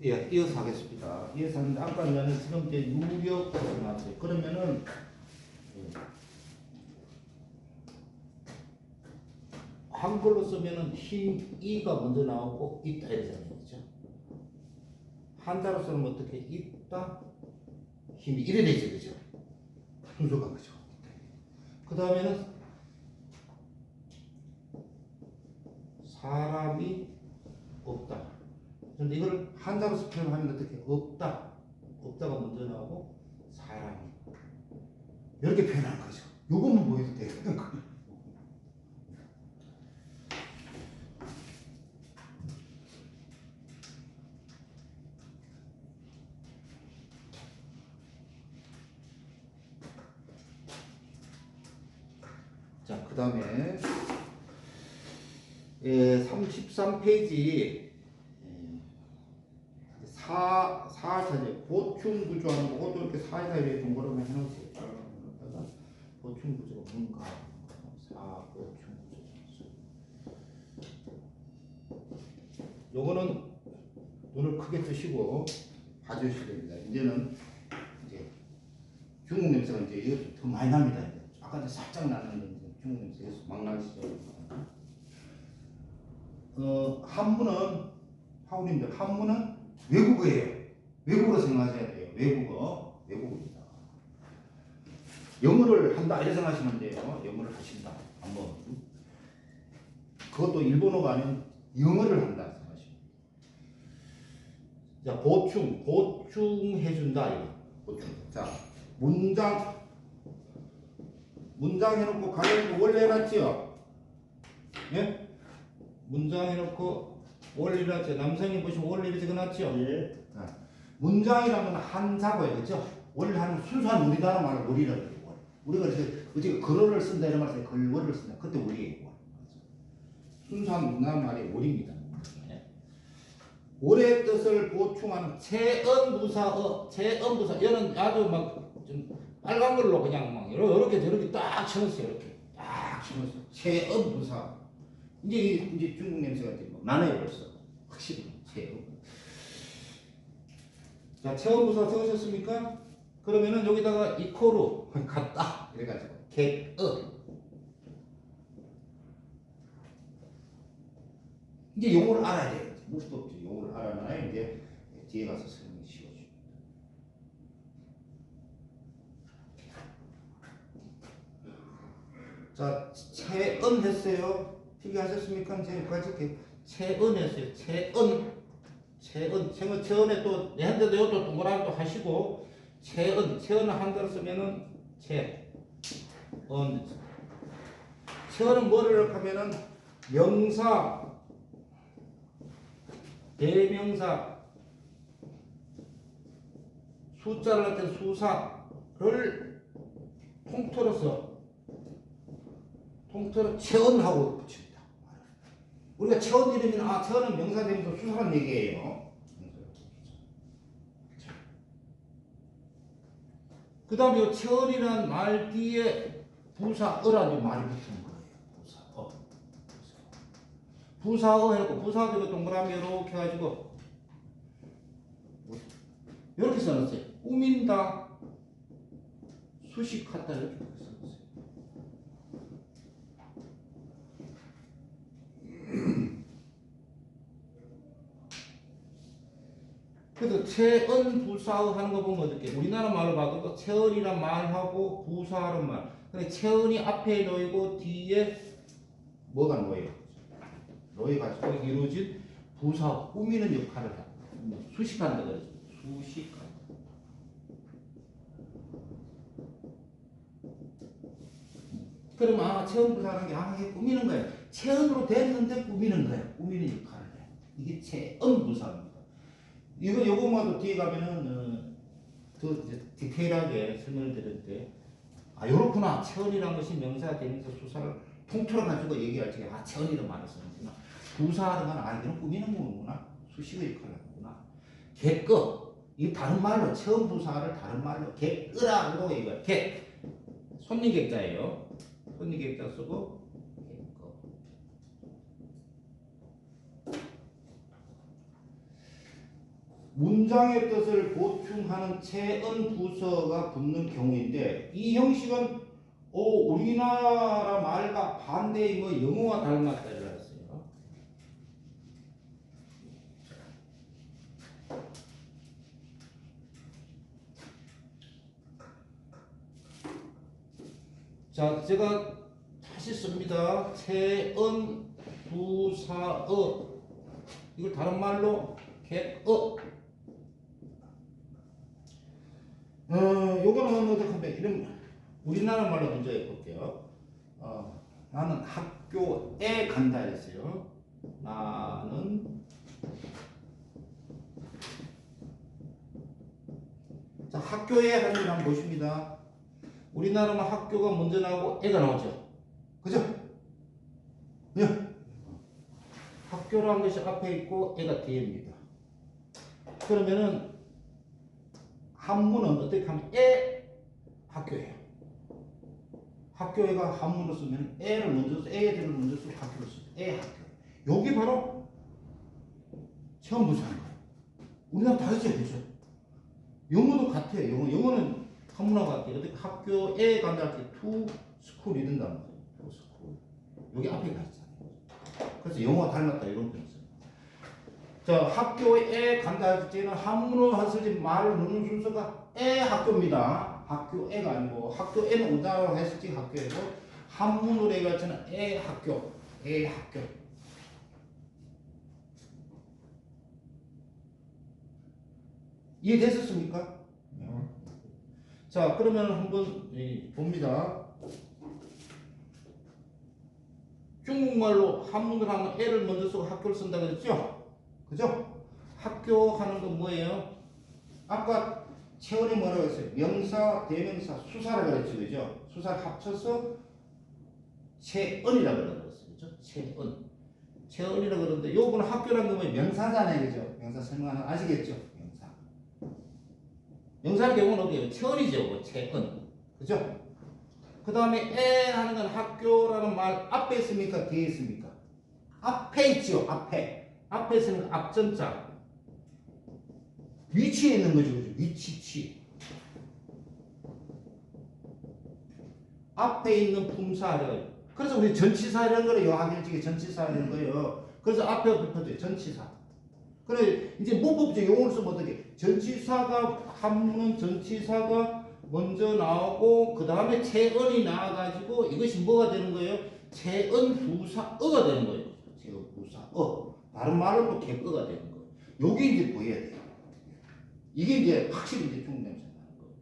예, 이어서 하겠습니다. 이어서 하는데 아까는 지금 이제 유력으로 나왔어요. 그러면은 한글로 쓰면은 힘 이가 먼저 나오고 있다 이러잖아요, 그렇죠? 한자로 쓰면 어떻게 있다 힘이 이래 되죠, 그렇죠? 순서가 그죠. 그 다음에는 사람이 없다. 그런데 이걸 한자로 표현하면 어떻게 없다, 없다가 먼저 나오고 사람이 이렇게 표현하는 거죠. 요것만 보여도 되는 거예요. 자, 그 다음에 33페이지 4사제 보충 구조하는 거고 또 이렇게 4사제 동그라미 해놓으세요. 보충 구조가 뭔가 4보충 구조. 요거는 눈을 크게 뜨시고 봐주셔야 됩니다. 이제는 이제 중국 냄새가 이제 이것도 더 많이 납니다. 아까 이제 살짝 나는데 중국 냄새에서 막 나기 시작합니다. 한문은 하우님들 한문은 외국어예요. 외국어로 생각하셔야 돼요. 외국어입니다. 영어를 한다 이렇게 생각하시면 돼요. 영어를 하신다. 한번 그것도 일본어가 아닌 영어를 한다 생각하시면 돼요. 자, 보충해준다 이거. 보충. 자, 문장 해놓고 가려고 원래 해놨지요. 예? 문장 해놓고 원리라죠. 남성이 보시면 원리를 적어놨죠. 예. 문장이라는 한자고요, 그렇죠? 원래 하는 순수한 우리나라 말을 원리라고 해요. 우리가 어떻게 글어를 쓴다 이런 말을 글어를 쓴다. 그때 원리예요. 순수한 우리나라 말이 원리입니다. 올해 뜻을 보충하는 체언부사어, 체언부사. 얘는 아주 막 좀 빨간 걸로 그냥 막 이렇게 저렇게 딱 쳐놨어요. 이렇게 딱 쳐놨어요. 체언부사. 이제 중국 냄새가 이제 뭐 나네요 벌써. 확실히 체험. 자, 체험부사 적으셨습니까? 그러면은 여기다가 이코로 같다 이래가지고 개어. 이제 용어를 알아야 돼요. 무엇도 없죠. 용어를 알아놔야 이제 뒤에 가서 설명이 쉬워집니다. 자, 체언 했어요. 필기하셨습니까? 이제 여기까지 체언 했어요. 체언에 또 내한테도 이것도 동그라미 또 하시고 체언을 한자로 쓰면은 체언은 뭐를 하면은 명사, 대명사, 숫자를 나타낸 수사를 통틀어서 체언하고 붙입니다. 우리가 체언 이름이면 체언은 명사, 대명사, 수사란 얘기예요. 그 다음에 체언이라는 말 뒤에 부사어라는 말이 붙는 거예요. 부사어 해놓고 부사어도 동그라미 이렇게 해가지고 이렇게 써놨어요. 꾸민다, 수식하다 이렇게 써놨어요. 그래서 체언 부사어 하는 거 보면 어떻게 우리나라 말로 봐도 체언이란 말하고 부사하는 말. 근데 체언이 앞에 놓이고 뒤에 뭐가 놓여요? 놓여가지고 이루어진 부사 꾸미는 역할을 합니다. 수식한다 그러죠. 수식한다. 그럼 체언 부사라는 게 이게 꾸미는 거예요. 체언으로 됐는데 꾸미는 거예요. 꾸미는 역할을 해요. 이게 체언 부사입니다. 요거마도 뒤에 가면은 더 디테일하게 설명을 드릴 때 요렇구나. 체언이라는 것이 명사, 대명사, 수사를 통틀어 가지고 얘기할 때 체언이라는 말을 쓰는구나. 부사하는 건 이런 꾸미는 거구나. 수식의 역할을 하는구나. 개꺼. 이 다른 말로 체언 부사를 다른 말로 개꺼라고 얘기해요. 손님 객자예요. 손님 객자 쓰고 개꺼. 문장의 뜻을 보충하는 체은 부서가 붙는 경우인데 이 형식은 우리나라 말과 반대의 뭐 영어와 닮았다 이랬어요. 자, 제가 다시 씁니다. 체은 부사어. 이걸 다른 말로 객어. 요거는 어떻게 하면 이런 우리나라 말로 먼저 해볼게요. 나는 학교에 간다 했어요. 나는 자, 학교에 하는 걸 한번 보십니다. 우리나라는 학교가 먼저 나오고 애가 나오죠. 그죠? 그죠? 학교라는 것이 앞에 있고 애가 뒤에입니다. 그러면은 한문은 어떻게 하면 학교예요. 학교에가 한문으로 쓰면 애를 먼저 써, 애들을 먼저 쓰고 학교를 써요. 학교. 여기 바로 처음 부사하는 거예요. 우리나라 다르죠, 그죠? 영어도 같아요. 영어는 한문하고 같아요. 어떻게 학교에 간다 할 때 to school 이런단 말이에요. to school. 여기 앞에 가 있잖아요. 그래서 영어가 닮았다 이런 표현 써요. 자, 학교에 간다 할 때는 한문으로 했을 때 말을 넣는 순서가 학교입니다. 학교에가 아니고 학교에는 우리나라로 했을 때 학교이고 한문으로 해갈 때는 학교. 이해됐었습니까? 자, 그러면 한번 봅니다. 중국말로 한문으로 하면 애를 먼저 쓰고 학교를 쓴다 그랬죠? 그죠? 학교 하는 건 뭐예요? 아까 채원이 뭐라고 했어요? 명사, 대명사, 수사라고 그랬죠. 그죠? 수사를 합쳐서 채언이라고 그랬어요. 그죠? 채언. 채언이라고 그러는데 요거는 학교라는 건 뭐예요? 명사잖아요. 그죠? 명사 설명하는 거 아시겠죠? 명사. 명사의 경우는 어디예요? 채언이죠. 채언. 그죠? 그 다음에 에 하는 건 학교라는 말 앞에 있습니까? 뒤에 있습니까? 앞에 있죠. 앞에 있으면 앞전자. 위치에 있는 거죠. 그죠? 위치. 앞에 있는 품사를. 그래서 우리 전치사라는 거를 여학일직의 전치사라는 거예요. 그래서 앞에 붙어줘요. 전치사. 그래, 이제 문법적 용어를 쓰면 어떻게? 전치사가, 한문은 전치사가 먼저 나오고, 그 다음에 채언이 나와가지고, 이것이 뭐가 되는 거예요? 채언 부사어가 되는 거예요. 채언 부사어. 다른 말로 또 객어가 되는 거예요. 요게 이제 보여야 돼요. 이게 이제 확실히 이제 중국 냄새 나는 거예요.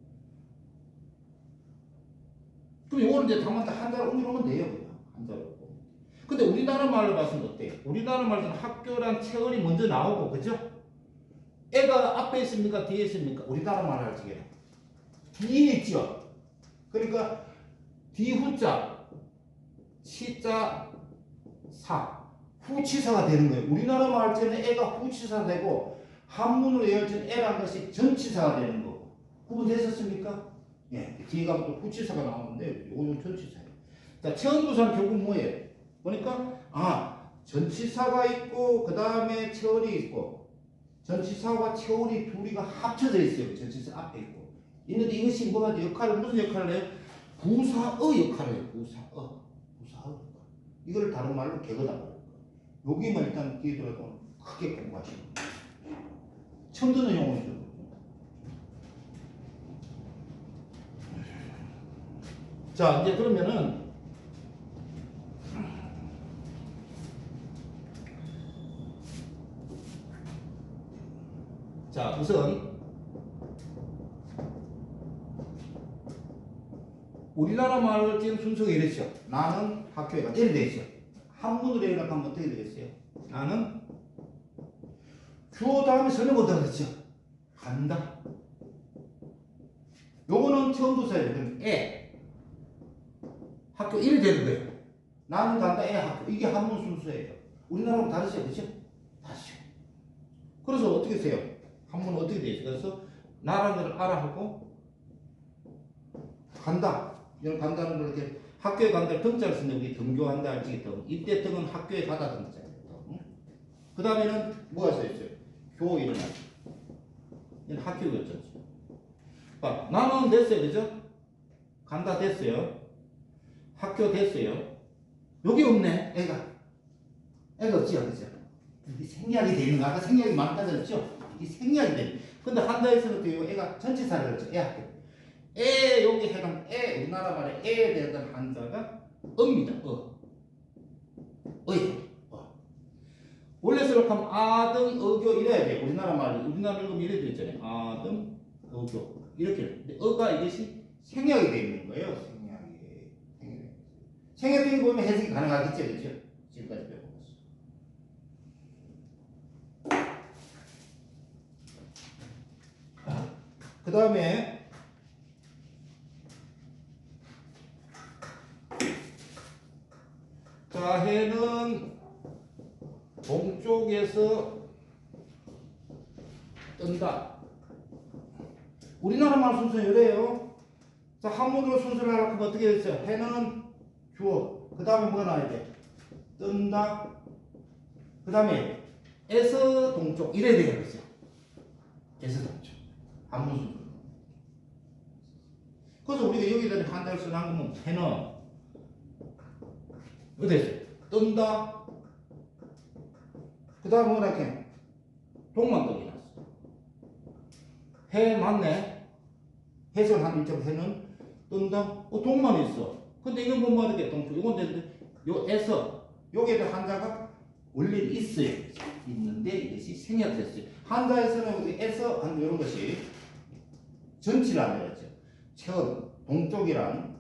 그럼 요거는 이제 당만 한자로 옮겨놓으면 돼요. 그냥. 한자로. 근데 우리나라 말로 봤을 때 어때요? 우리나라 말로는 학교란 채언이 먼저 나오고, 그죠? 애가 앞에 있습니까? 뒤에 있습니까? 우리나라 말 할 적에는. 뒤에 있죠? 그러니까, 뒤후자, 치자, 사. 후치사가 되는 거예요. 우리나라 말 할 때는 애가 후치사 되고, 한문으로 얘기할 때는 애라는 것이 전치사가 되는 거고. 구분되셨습니까? 예. 뒤에 가면 또 후치사가 나오는데, 요거는 전치사예요. 자, 채언부사는 결국 뭐예요? 보니까 전치사가 있고 그 다음에 채언이 있고 전치사와 채언이 둘이가 합쳐져 있어요. 전치사 앞에 있고 있는데 이것이 뭐가 무슨 역할을 해요? 부사어 역할을 해요. 부사어 역할. 이걸 다른 말로 객어다 말이에요. 여기만 일단 뒤에 들어가면 크게 공부하시는 거예요. 처음 듣는 용어죠. 자, 이제 그러면은 자, 우선 우리나라 말을 지금 순서가 이랬죠. 나는 학교에 가다. 이렇게 되죠. 한문으로 해석하면 어떻게 되겠어요? 나는 주어 다음에 설명 어떻게 되겠죠? 간다. 요거는 처음 부사예요. 그럼 학교 이래 되는 거예요. 나는 간다. 학교. 이게 한문 순서예요. 우리나라하고 다르죠. 그렇죠? 다르죠. 그래서 어떻게 해요? 한문은 어떻게 되어 있어요? 그래서 나라는 걸 알아 하고 간다. 이런 간다는 걸 이렇게 학교에 간다 등자를 쓰는데 우리 등교한다 할지 등. 이때 등은 학교에 가다 등자예요. 그 다음에는 뭐가 써 있어요? 교 일어나기. 얘는 학교였죠. 나는 됐어요. 그죠? 간다 됐어요. 학교 됐어요. 여기 없네. 애가 없지요. 그죠? 이게 생략이 돼 있는 거. 아까 생략이 많다 그랬죠? 이게 생략이 돼. 근데 한다에서는 또 애가 전치사를 그랬죠. 애 학교. 애 여기 해당 우리나라 말에 애에 대한 한자가 어입니다. 어이. 원래 생각하면 아등 어교 이래야 돼. 우리나라 말이 우리나라 읽으면 이래 돼 있잖아요. 아등 어교 이렇게. 근데 어가 이것이 생략이 돼 있는 거예요. 생략되는 거 보면 해석이 가능하겠죠, 그렇죠? 지금까지 배워봤어. 그 다음에 자, 해는 동쪽에서 뜬다. 우리나라 말 순서는 이래요. 자, 한문으로 순서를 하려면 어떻게 했어요? 해는 주어. 그 다음에 뭐가 나와야 돼? 뜬다. 그 다음에 에서 동쪽. 이래야 되겠어요. 에서 동쪽. 한문 순서. 그래서 우리가 여기다 한자를 써놓은 거면 해는 어디 있어요? 뜬다. 그 다음에 뭐라 이렇게 동만 떡이 났어. 해 맞네. 해설 한 일점 해는 뜬다. 동만 있어. 근데 이건 뭐 말이게 동쪽. 이건 되는데 요 에서 여기에 한자가 원래 있어요. 있는데 이것이 생략됐어요. 한자에서는 에서 한 이런 것이 전치를 내렸죠. 처음 동쪽이란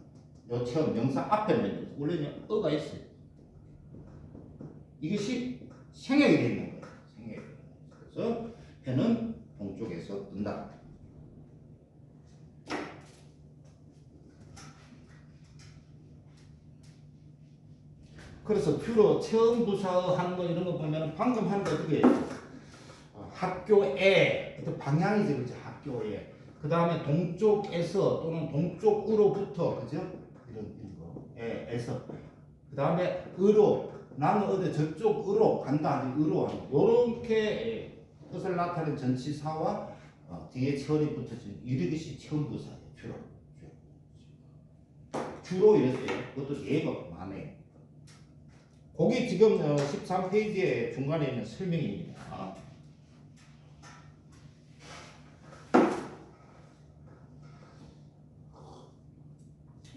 요 처음 명사 앞에 있는 원래는 어가 있어요. 이것이 생략이 되어 있는 거예요. 생략이. 그래서 해는 동쪽에서 뜬다. 그래서 주로 처음 부사 하는 거 이런 거 보면 방금 하는 거 어떻게 해요? 학교에 어떤 방향이죠, 그죠? 학교에. 그 다음에 동쪽에서 또는 동쪽으로부터, 그죠? 이런 거. 에서. 그 다음에 으로. 나는 어디 저쪽으로 간다. 으로 한다. 요렇게 뜻을 나타내는 전치사와 뒤에 철이 붙어진 이것이 처음 부사예요. 주로 이랬어요. 그것도 예가 많아요. 거기 지금 13페이지에 중간에 있는 설명입니다.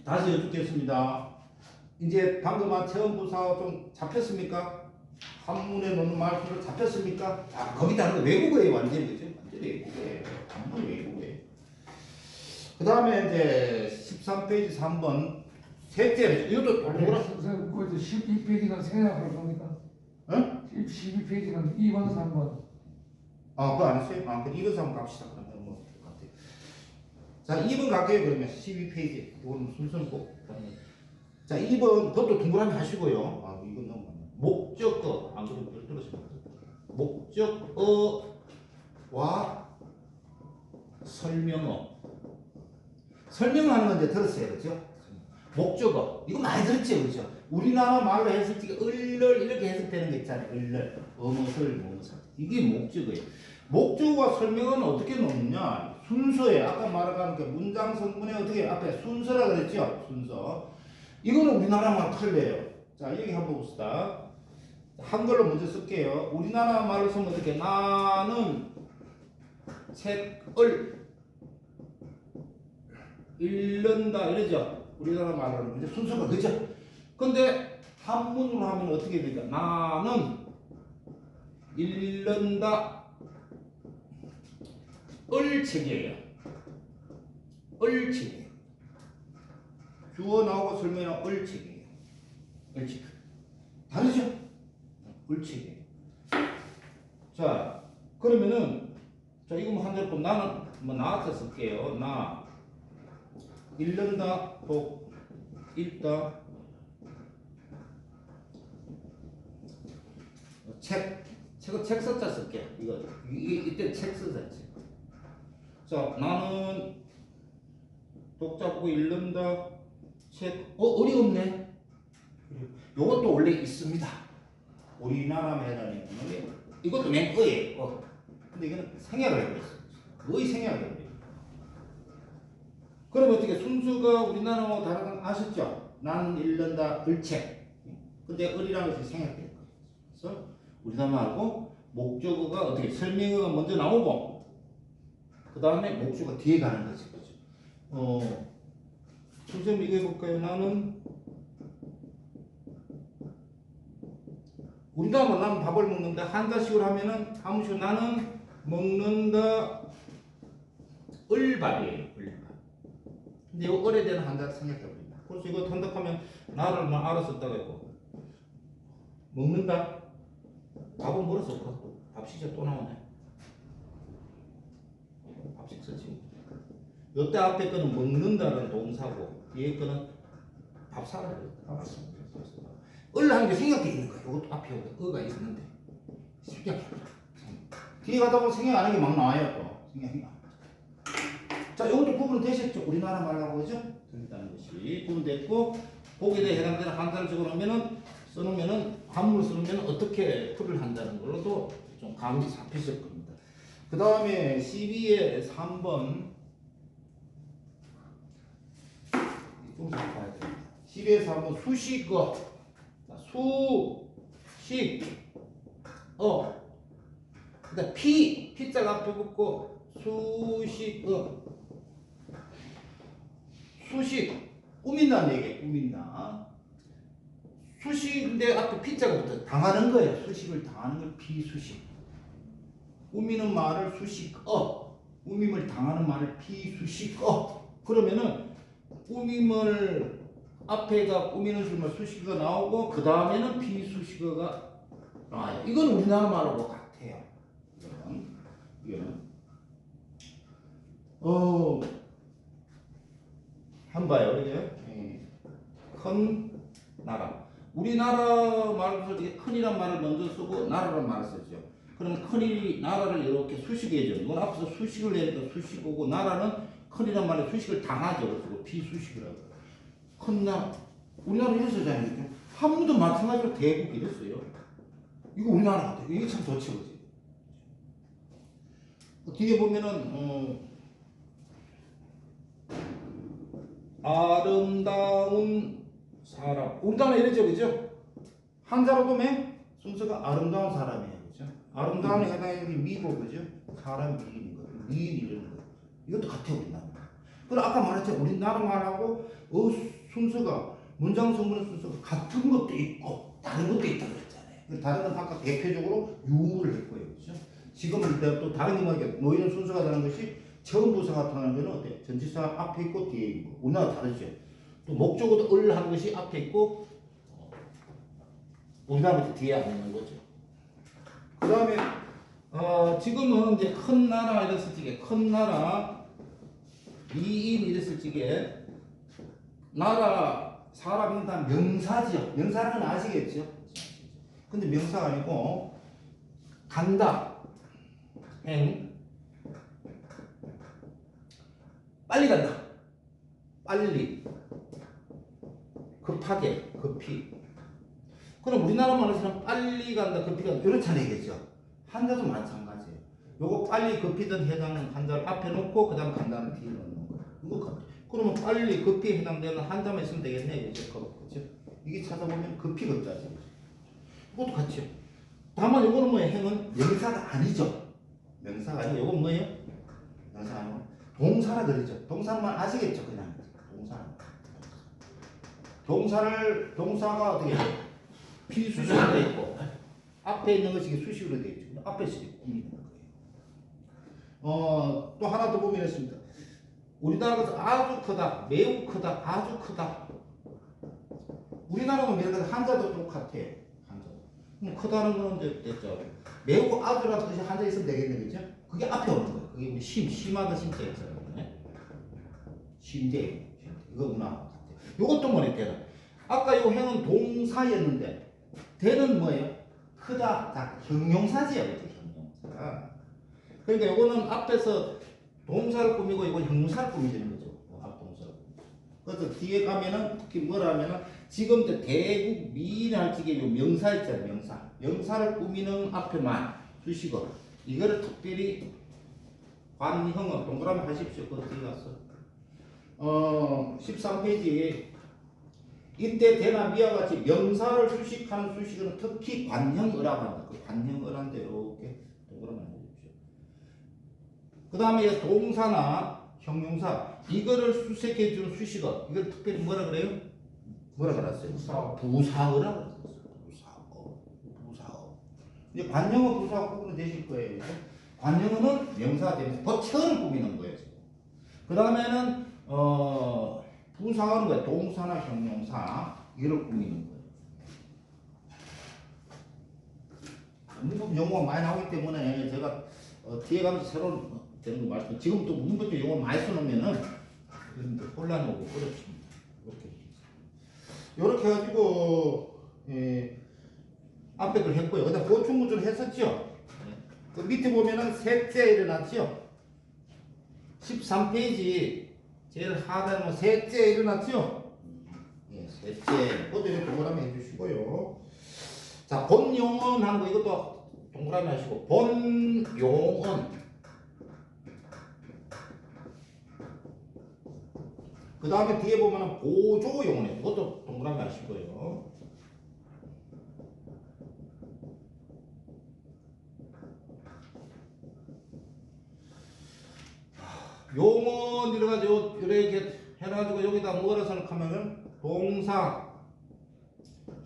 다시 여쭙겠습니다. 이제 방금 한 체험 부사 좀 잡혔습니까? 한문에 넣는 말투로 잡혔습니까? 자, 거기다 하는 거 외국어예요, 완전히. 그죠? 완전히 외국어예요. 한문 외국어예요. 그 다음에 이제 13페이지 3번. 셋째, 이것도 뭐라? 선생님, 그 12페이지는 생략할 겁니까? 응? 12페이지는 2번, 3번. 그거 안 했어요? 그럼 2번 3번 갑시다. 그러면 뭐, 같아요. 자, 2번 갈게요, 그러면. 12페이지. 이거는 순서는 꼭. 자, 2번, 그것도 동그라미 하시고요. 이건 너무 많네. 목적어. 안 그래도 들으시면 목적어와 설명어. 설명하는 건 이제 들었어요. 그죠? 목적어. 이거 많이 들었죠? 그죠? 우리나라 말로 했을 때 을을 이렇게 해석되는 거 있잖아요. 을을. 어뭇을, 뭐뭇을. 이게 목적어예요. 목적어와 설명은 어떻게 놓느냐? 순서에, 아까 말한 그 문장 성분에 어떻게 앞에 순서라 그랬죠? 순서. 이거는 우리나라 말 틀려요. 자, 여기 한번 봅시다. 한글로 먼저 쓸게요. 우리나라 말로 쓰면 어떻게? 나는 책을 읽는다 이러죠. 우리나라 말로는 이제 순서가 그죠? 근데 한문으로 하면 어떻게 됩니까? 나는 읽는다 을책이에요. 을책이에요. 주어 나오고 설명은 을책이에요. 을책. 다르죠? 을책이에요. 자, 그러면은 자, 이거 뭐 한자로 보면 나는 뭐 나한테 쓸게요. 나 읽는다, 또 읽다, 책은 책 써자 쓸게. 이때 책 써자지. 자, 나는 독자 보고 읽는다, 책. 을이 없네. 요것도 원래 있습니다. 우리나라 매단에 이것도 맨 어예요. 근데 이거는 생략을 해버렸어. 거의 생략이 됩니다. 그럼 어떻게 순수가 우리나라와 다른 건 아셨죠? 나는 읽는다 을책. 근데 을이라는 것이 생략돼요. 그래서 우리나라 말고 목적어가 어떻게 설명어가 먼저 나오고 그 다음에 목적어가 뒤에 가는 거지. 그죠? 선생님 이거 해볼까요? 나는 우리나라 나는 밥을 먹는다. 한자식으로 하면은 한문식으로 나는 먹는다 을밥이에요. 을밥. 근데 이 을에 대한 한자를 생략해버립니다. 그래서 이거 선택하면 나를 알아듣다가 있고 먹는다. 밥은 멀어서 그렇고 밥 시작 또 나오네. 밥식 쓰지. 요때 앞에 거는 먹는다는 동사고 뒤에 거는 밥 사라고 을 하는 게 생략돼 있는 거야. 이것도 앞에 어가 있었는데 생략해. 뒤에 가다 보면 생략 안 하는 게 막 나와요. 또 생략이 안. 자, 이것도 구분 되셨죠? 우리나라 말하고 그죠? 된다는 것이 구분됐고 거기에 해당되는 한자를 적어놓으면은 써놓으면은 한문을 써놓으면 어떻게 풀을 한다는 걸로도 좀 감이 잡히실 겁니다. 그 다음에 12의 3번 12의 3번 수식어. 수식어. 그다음 피자가 앞에 붙고 수식어. 수식 꾸민다는 얘기예요. 꾸민다. 수식인데 앞에 피자가 붙어 당하는 거예요. 수식을 당하는 걸 피수식. 꾸미는 말을 수식어. 꾸밈을 당하는 말을 피수식어. 그러면은 꾸밈을 앞에가 꾸미는 줄만 수식어가 나오고 그 다음에는 비수식어가 나와요. 이건 우리나라 말하고 같아요. 이거는 한번 봐요. 이게 큰 나라. 우리나라 말로 큰이란 말을 먼저 쓰고 나라란 말을 쓰죠. 그러면 큰이 나라를 이렇게 수식해줘. 이건 앞에서 수식을 내니까 수식어고 나라는 큰이란 말에 수식을 당하죠. 그래서 비수식이라고. 큰 나라. 우리나라 이랬었잖아요. 한문도 마찬가지로 대국 이랬어요. 이거 우리나라 같아요. 이게 참 좋지, 그지? 뒤에 보면은, 아름다운 사람. 우리나라 이랬죠, 그죠? 한자로 보면 순서가 아름다운 사람이에요, 그죠? 아름다움에 해당하는 미고, 그죠? 사람 미인인 거예요. 미인 이러는 거예요. 이것도 같아요, 우리나라. 그리고 아까 말했죠. 우리나라 말하고 순서가 문장 성분의 순서가 같은 것도 있고 다른 것도 있다고 그랬잖아요. 다른 건 아까 대표적으로 유무를 했고요. 그렇죠? 지금은 또 다른 게 모이는 순서가 다른 것이 처음 부사가 나타나는 거는 어때? 전치사 앞에 있고 뒤에 있고. 우리나라 다르죠. 또 목적어도 을 하는 것이 앞에 있고 우리나라부터 뒤에 안 있는 거죠. 그 다음에 지금은 이제 큰 나라 이랬을 적에 큰 나라 미인 이랬을 적에 나라 사람은 다 명사지요. 명사는 아시겠죠? 근데 명사가 아니고 간다 행 빨리 간다 빨리 급하게 급히. 그럼 우리나라 말에서는 빨리 간다 급히 간다 이렇잖아요. 얘기죠. 한자도 마찬가지예요. 요거 빨리 급히든 해당하는 한자를 앞에 놓고 그 다음 간다는 뒤에 넣는 거예요. 이거 그러면 빨리 급히 해당되는 한자만 있으면 되겠네. 그죠? 이게 찾아보면 급히 급자죠. 이것도 같이요. 다만 이거는 뭐예요? 행은 명사가 아니죠. 명사가 아니고 이건 뭐예요? 명사가 아니고 동사라 그러죠. 동사만 아시겠죠? 그냥 동사가 어떻게 해요? 비수식으로 되어 있고 앞에 있는 것이 수식으로 되어 있죠. 앞에 수식 꾸미는 거예요. 또 하나 더 보면 있습니다. 우리나라에서 아주 크다, 매우 크다, 아주 크다. 우리나라가 매우 크다, 한자도 똑같아요. 한자. 크다는 거는 이제 됐죠. 매우 아주라는 뜻이 한자 있으면 되겠네, 그죠? 그게 앞에 오는 거예요. 그게 우리 심하다 심자 있잖아요. 심대. 이거구나. 요것도 뭐래, 대는. 아까 요 행은 동사였는데, 대는 뭐예요? 크다. 자, 형용사지요, 그죠? 형용사. 그러니까 요거는 앞에서 동사를 꾸미고 이건 형용사를 꾸미는 거죠. 앞동사를. 그래서 뒤에 가면은 특히 뭐라 하면은 지금 대국 미인 할 적에 요 명사 있잖아요. 명사. 명사를 꾸미는 앞에만 수식어. 이거를 특별히 관형어 동그라미 하십시오. 그 뒤에 가서 13페이지 이때 대나 미와 같이 명사를 수식하는 수식은 특히 관형어라고 한다. 그 관형어란데 이렇게 동그라미 해주십시오. 그 다음에 동사나 형용사 이거를 수색해 주는 수식어 이걸 특별히 뭐라 그래요? 뭐라 그랬어요? 부사어라 그랬어요. 부사어. 이제 관형어 부사어 구분은 되실 거예요. 관형어는 명사 되면서 버처를 꾸미는 거예요. 그 다음에는 부사어는 뭐예요? 동사나 형용사 이걸 꾸미는 거예요. 문법 용어가 많이 나오기 때문에 제가 뒤에 가면서 새로운 되는 거 말씀. 지금 또 문법 용어 많이 써놓으면은 혼란하고 어렵습니다. 이렇게 해가지고 앞에 걸 했고요. 그다음 보충 문제를 했었죠. 그 밑에 보면은 셋째 일어났죠. 13페이지 제일 하단에 셋째 일어났죠. 예, 셋째. 그것도 이렇게 동그라미 해주시고요. 자, 본용언 하는 거 이것도 동그라미 하시고 본용언. 그 다음에 뒤에 보면은 보조용언. 그것도 동그라미 하시고요. 용언 이래가지고 이렇게 해가지고 여기다 뭐라 생각하면은 동사,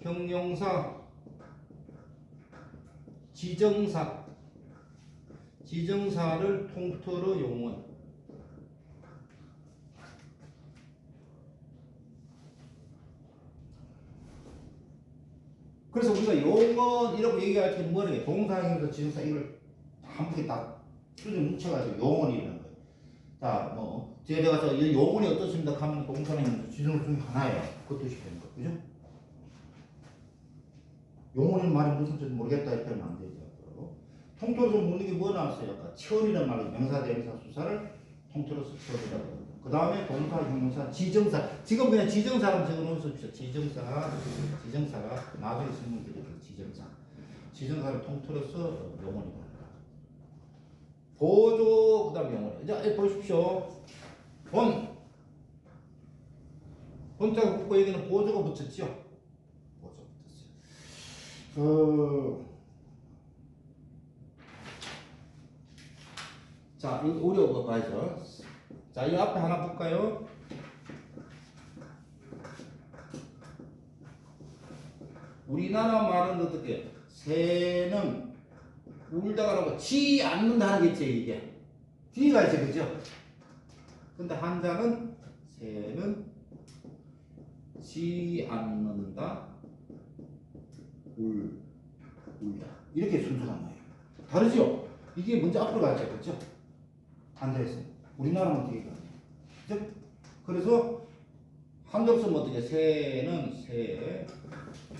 형용사, 지정사를 통틀어 용언. 그래서 우리가 용언 이라고 얘기할 때 뭐래? 동사, 형용사, 지정사 이걸 한 번에 다 수준 뭉쳐가지고 용언이라는 거예요. 자, 제가 이 용언이 어떻습니까? 하면 동사나 형용사, 지정사 중에 하나예요. 그 뜻이 되는 거, 그죠? 용언이라는 말이 무슨 뜻인지 모르겠다 이렇게 하면 안 되죠. 통틀어서 묻는 게 뭐 나왔어요? 아까 천이라는 말이 명사, 대명사, 수사를 통틀어서 천이라고 합니다. 그 다음에 동사, 형용사, 지정사. 지금 그냥 지정사라고 적어놓으십시오. 지정사가 나중에 쓰는 게 지정사. 지정사를 통틀어서 용언이다. 보조, 그 다음에 용언. 이제 보십시오. 본자가 붙고 여기는 보조가 붙였죠? 보조 붙였어요. 자, 우리 봐야죠. 자, 이 앞에 하나 볼까요? 우리나라 말은 어떻게? 새는 울다가라고 지 않는다는 게 있죠, 이게. 뒤가 있죠, 그죠? 근데 한자는 새는 지 않는다, 울다. 이렇게 순서가 나요. 다르죠? 이게 먼저 앞으로 가죠, 그죠? 한자에서. 우리나라는 뒤에 가요. 그죠? 그래서 한자 쓰면 어떻게? 새는 새.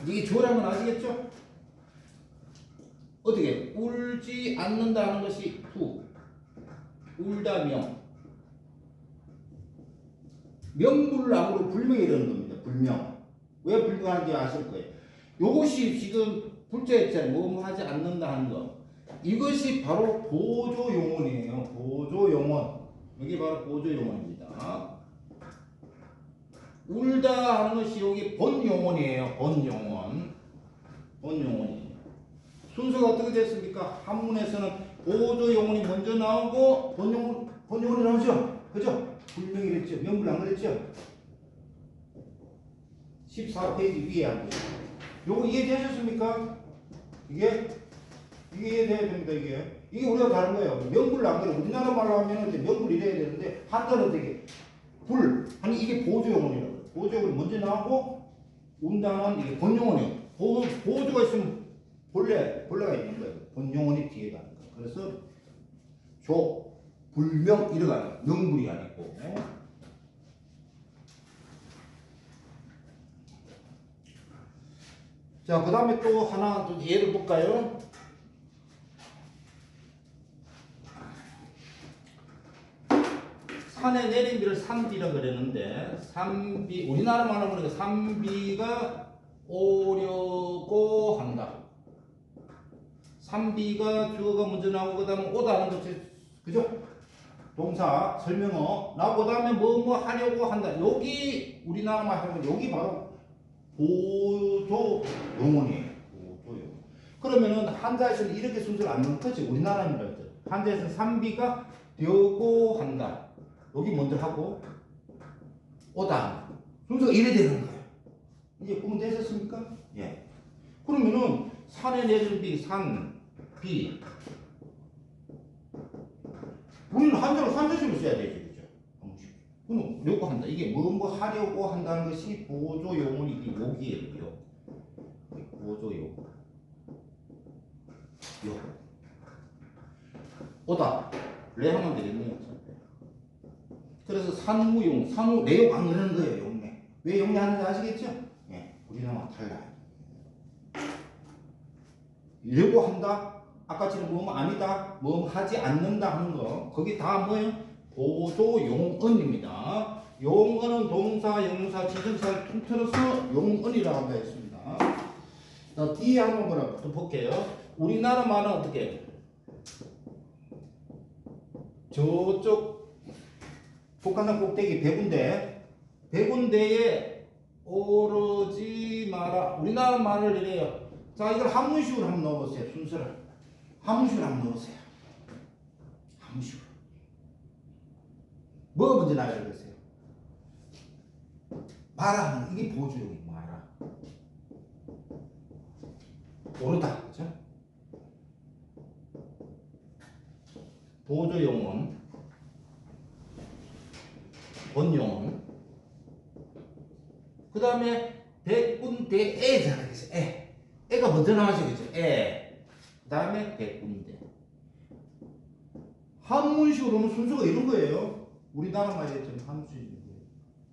이게 주어라는 건 아시겠죠? 어떻게? 울지 않는다는 것이 부. 울다 명. 명불랑으로 불명이 되는 겁니다. 불명. 왜 불명하는지 아실 거예요. 요것이 지금 불자했잖아요. 뭐 하지 않는다 하는 거. 이것이 바로 보조용언이에요. 보조용언. 여기 바로 보조용언입니다. 울다 하는 것이 여기 본용언이에요. 본용언이에요. 순서가 어떻게 됐습니까? 한문에서는 보조용언이 먼저 나오고 본용언이 나오죠? 그죠? 불명이 그랬죠? 명불 안 그랬죠? 14페이지 위에 한 거. 요거 이해되셨습니까? 이게 이해돼야 됩니다. 이게 우리가 다른 거예요. 명불 안 그래. 우리나라 말로 하면 이제 명불 이래야 되는데 한자는 어떻게 불 아니 이게 보조용언이라고. 보조용언이 먼저 나오고 운다는 이게 본용언이에요. 보조가 있으면 본래가 있는 거예요. 본용언이 뒤에 가는 거예요. 그래서 불명 이래가는 명불이 아니고. 자, 그 다음에 또 하나 또 예를 볼까요? 산에 내린 비를 산비라 그랬는데 산비 우리나라 말로 보니까 산비가 오려고 한다. 산비가 주어가 먼저 나오고 그다음에 오다 하는 것이 그죠? 동사 설명어 나오고 그다음에 뭐 하려고 한다. 여기 우리나라 말 하면 여기 바로 보조 용언이에요. 보조 용언. 그러면은 한자에서는 이렇게 순서를 안 넣는 거지. 우리나라는 그렇죠. 한자에서는 산비가 되고 한다. 여기 먼저 하고 오다. 순서가 이래 되는 거예요. 이제 구분 되셨습니까? 예. 그러면은 산에 내줄 비, 산, 비. 우리는 한자로 산자식으로 써야 되죠. 그죠? 그럼 요거 한다. 이게 뭐 하려고 한다는 것이 보조 용언이 여기에요. 보조 용언. 요. 오다. 레 하면 되겠네요. 그래서 산무용, 산무 내용 안 그러는 거예요. 용례. 왜 용례 하는지 아시겠죠? 예. 우리나라 달라요. 이러고 한다. 아까처럼 뭐 아니다, 뭐 하지 않는다 하는 거, 거기 다 뭐예요? 보조 용언입니다. 용언은 동사, 형용사, 지정사를 통틀어서 용언이라고 한다 했습니다. 자, 뒤에 한번 뭐라 또 볼게요. 우리나라 말은 어떻게? 저쪽 북한산 꼭대기 백운대에 오르지 마라. 우리나라 말을 이래요. 자, 이걸 한문식으로 한번 넣어보세요. 순서를. 한문식으로 한번 넣어보세요. 한문식으로. 뭐가 먼저 나와야 되겠어요? 마라. 이게 보조용이 마라. 오르다. 그죠? 보조용은 본용은 그 다음에 백군대에잖아요. 애가 먼저 나와죠. 그죠? 그 다음에 백군대. 한문식으로는 순서가 이런 거예요. 우리나라 말이었잖아요. 한문식인 거예요.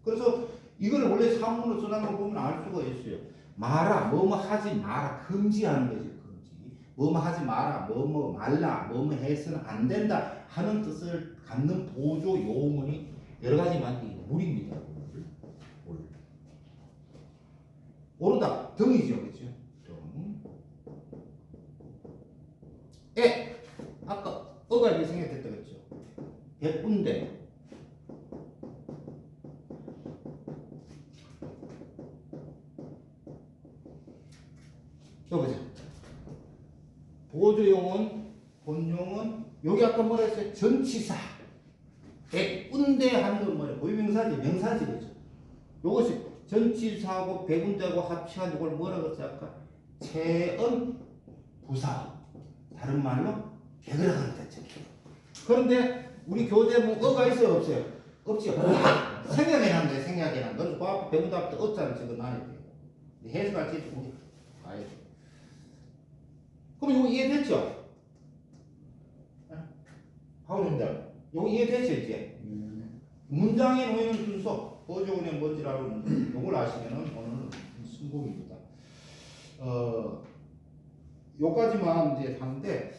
그래서 이걸 원래 산문으로 써놓은 걸 보면 알 수가 있어요. 마라, 뭐뭐 하지 마라. 금지하는 거지. 금지. 뭐뭐 하지 마라. 뭐뭐 말라. 뭐뭐 해서는 안 된다 하는 뜻을 갖는 보조 용언이 여러 가지만 이 물입니다. 물. 오르다. 등이죠. 그렇죠? 등. 아까 어가 이렇게 생각했다 그랬죠? 백군대. 여보세요. 보조용은, 본용은, 여기 아까 뭐라 했어요? 전치사. 백군대 하는 건 뭐예요? 고유명사지, 명사지, 그죠? 요것이 전치사하고 백군대하고 합치가지고 이걸 뭐라 그랬어요? 아까? 체언 부사. 다른 말로 개그라고 했죠. 그런데 우리 교재 뭐 어가 있어요? 없어요? 없죠. 생략해놨는데 생략해놨. 너는 그 앞에 백군대 앞에 어자를 적어놔야 돼요. 해석할 때 우리 봐야 돼요. 그럼 이거 이해됐죠? 하우님들 이거 이해됐죠 이제? 문장에 놓이는 순서 보조원의 뭔지라는 이걸 아시면은 오늘은 성공입니다. 요까지만 이제 하는데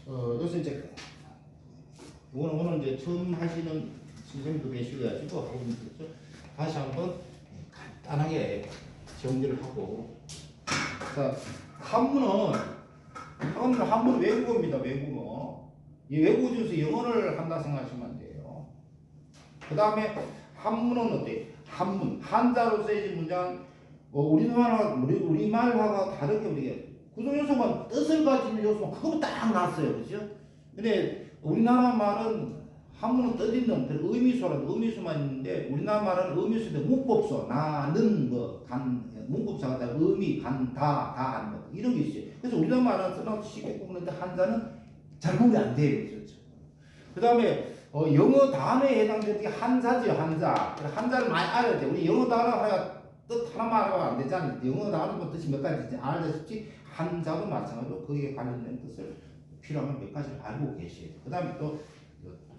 요새 이제 오늘 이제 처음 하시는 선생님도 계시가지고 다시 한번 간단하게 정리를 하고 자 한문은 외국어입니다. 외국어. 이 외국어 중에서 영어를 한다 생각하시면 안 돼요. 그 다음에 한문은 어때? 한문 한자로 쓰여진 문장 우리말하고 다르게 우리가 구성 요소만 뜻을 가진 요소만 그거 딱 나왔어요. 그죠? 근데 우리나라 말은 한문은 뜻 있는 의미소라도 의미소만 있는데 우리나라 말은 의미소인데 문법소 나는 문법사가 다 의미 다 하는 거 이런 게 있어요. 그래서 우리나라 말은 써놔도 쉽게 구분하는데 한자는 잘 구분이 안 돼요. 그렇죠? 그 다음에 영어 단어에 해당되는 게 한자죠. 한자를 많이 알아야 돼. 우리 영어 단어 하나 뜻 하나만 알아도 안 되잖아요. 영어 단어 뜻이 몇 가지인지 알다시피 한자도 마찬가지로 거기에 관련된 뜻을 필요하면 몇 가지를 알고 계셔야 돼요. 그 다음에 또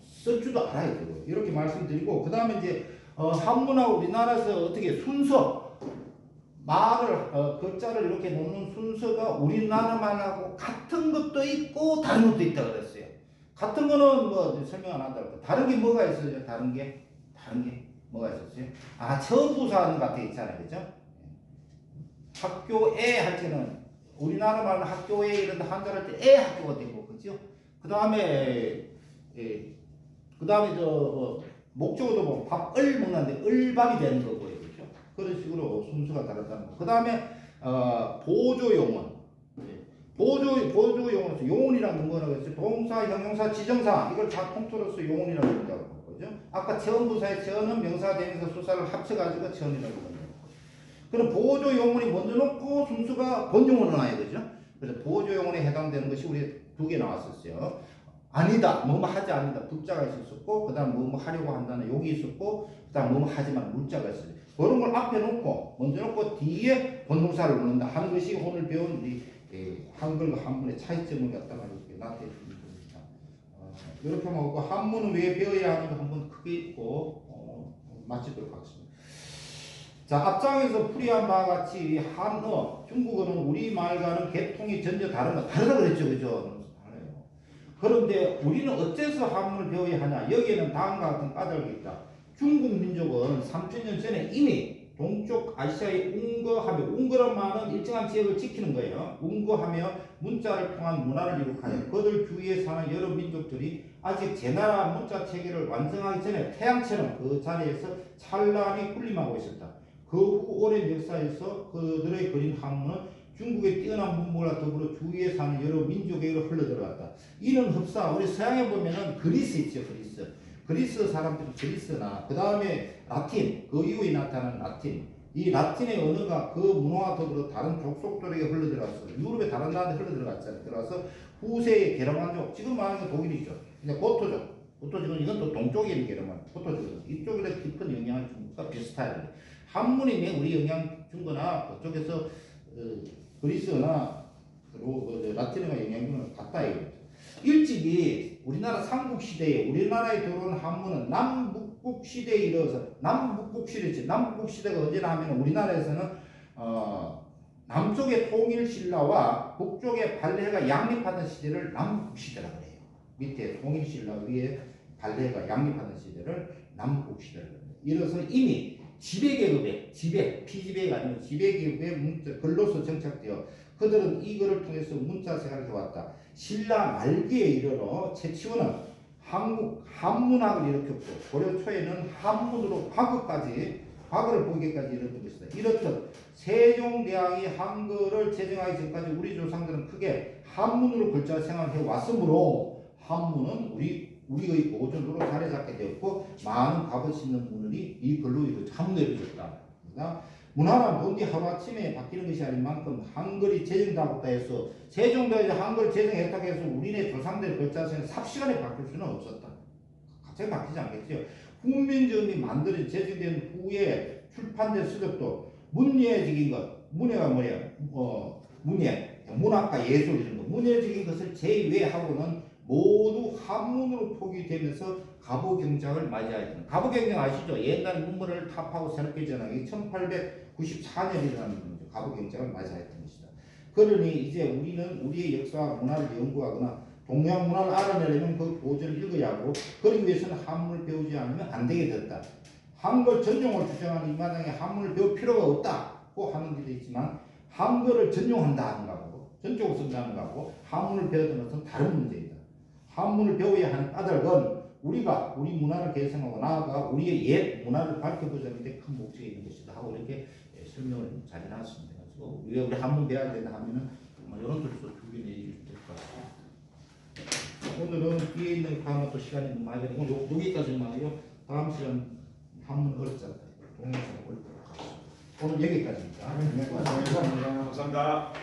쓸 줄도 알아야 되고 이렇게 말씀드리고 그 다음에 이제 한문하고 우리나라에서 어떻게 순서 말을 글자를 이렇게 놓는 순서가 우리나라 말하고 같은 것도 있고 다른 것도 있다 그랬어요. 같은 거는 뭐 설명 안 하더라도 다른 게 뭐가 있어요? 다른 게 뭐가 있었어요? 처음 부사하는 같은 게 있잖아요, 그죠? 학교에 할 때는 우리나라 말은 학교에 이런 한자를 할 때 애 학교가 되고 그죠? 그 다음에 그 다음에 목적어도 뭐 밥을 먹는데 을밥이 되는 거고요. 그렇죠? 그런 식으로 순서가 다르다는 거. 그 다음에 보조용언. 보조용언에서 용언이라는 건 뭐라고 했어요? 동사, 형용사, 지정사 이걸 다 통틀어서 용언이라고 한다고 그죠? 아까 체언부사의 체언은 명사, 대명사, 수사를 합쳐가지고 체언이라고 합니다. 그럼 보조용언이 먼저 놓고 순수가 본용언은 나와야 되죠? 그래서 보조용언에 해당되는 것이 우리 두 개 나왔었어요. 아니다, 뭐뭐 하지 않는다, 붙자가 있었고, 그 다음 뭐뭐 하려고 한다는 욕이 있었고, 그 다음 뭐뭐 하지만 물자가 있어요. 그런 걸 앞에 놓고, 먼저 놓고 뒤에 본동사를 넣는다 하는 것이 오늘 배운 우리 한글과 한문의 차이점을 갖다가 이렇게 나타내 주는 겁니다. 이렇게 하고 한문은 왜 배워야 하는가 한번 크게 읽고 마치도록 하겠습니다. 자, 앞장에서 풀이한 바와 같이 한어, 중국어는 우리말과는 계통이 전혀 다르다고 그랬죠, 그죠? 그런데 우리는 어째서 한문을 배워야 하냐? 여기에는 다음과 같은 까닭이 있다. 중국 민족은 3000년 전에 이미 동쪽 아시아에 운거란 말은 일정한 지역을 지키는 거예요. 운거하며 문자를 통한 문화를 이룩하여 그들 주위에 사는 여러 민족들이 아직 제 나라 문자 체계를 완성하기 전에 태양처럼 그 자리에서 찬란히 군림하고 있었다. 그 후 오랜 역사에서 그들의 그린 한문은 중국의 뛰어난 문물과 더불어 주위에 사는 여러 민족에게로 흘러들어갔다. 이는 흡사 우리 서양에 보면은 그리스 있죠. 그리스 사람들이 그리스나 그 다음에 라틴 그 이후에 나타난 라틴 이 라틴의 언어가 그 문화와 더불어 다른 족속들에게 흘러들어갔어요. 유럽의 다른 나라한테 흘러들어갔잖아요. 들어가서 후세의 게르만족 지금 말하는 건 독일이죠. 근데 고토족은 이건 또 동쪽에 있는 게르만 고토족은 이쪽에 깊은 영향을 준 것과 비슷하다. 한문이 우리 영향 준 거나 그쪽에서 그리스나 라틴어가 영향력은 같다 이거죠. 일찍이 우리나라 삼국시대에 우리나라에 들어온 한문은 남북국시대에 이르러서 남북국시대지. 남북국시대가 언제나 하면 우리나라에서는 남쪽의 통일신라와 북쪽의 발해가 양립하던 시대를 남북시대라고 해요. 밑에 통일신라 위에 발해가 양립하던 시대를 남북시대라고 해요. 이래서 이미 지배계급의 피지배가 아니고 지배계급의 문자 글로서 정착되어 그들은 이거를 통해서 문자 생활을 해왔다. 신라 말기에 이르러 최치원은 한문학을 일으켰고 고려 초에는 한문으로 과거를 보기까지 이르렀던 것이다. 이렇듯 세종대왕이 한글을 제정하기 전까지 우리 조상들은 크게 한문으로 글자 생활해 왔으므로 한문은 우리의 보존으로 자리 잡게 되었고 많은 값을 싣는 문헌이 이 글로 한문에 이루어졌다. 문화란 본디 하루아침에 바뀌는 것이 아닌 만큼 한글이 제정되었다 해서 세종대왕이 한글을 제정했다고 해서 우리네 조상들의 글자는 삽시간에 바뀔 수는 없었다. 갑자기 바뀌지 않겠죠. 훈민정음이 만들어진 제정된 후에 출판된 서적도 문예적인 것, 문예가 뭐예요? 문학과 예술 이런 거, 문예적인 것을 제외하고는 모두 한문으로 포기되면서 가부경장을 맞이하게 됩니다. 가부경장 아시죠? 옛날 문물을 타파하고 새롭게 전하기 1894년이라는 가부경장을 맞이하였던 것이다. 그러니 이제 우리는 우리의 역사와 문화를 연구하거나 동양 문화를 알아내려면 그 고전을 읽어야 하고 그러기 위해서는 한문을 배우지 않으면 안 되게 됐다. 한글 전용을 주장하는 이 마당에 한문을 배울 필요가 없다고 하는 길도 있지만 한글을 전용한다 하는 거고 전적으로 쓴다는 거고 한문을 배우는 것은 다른 문제이다. 한문을 배워야 하는 까닭은 우리가 우리 문화를 개성하고 나아가 우리의 옛 문화를 밝혀보자는 데 큰 목적이 있는 것이다 하고 이렇게 설명을 잘 해놨습니다. 그래서 우리 한문 배워야 된다 하면은 이런 뜻으로 준비해 주시면 될 것 같습니다. 오늘은 뒤에 있는 강화 또 시간이 너무 많이 되고 여기까지만 하고요. 다음 시간 한문 어렵잖아요. 동영상 올리도록 하겠습니다. 오늘 여기까지입니다. 네, 감사합니다.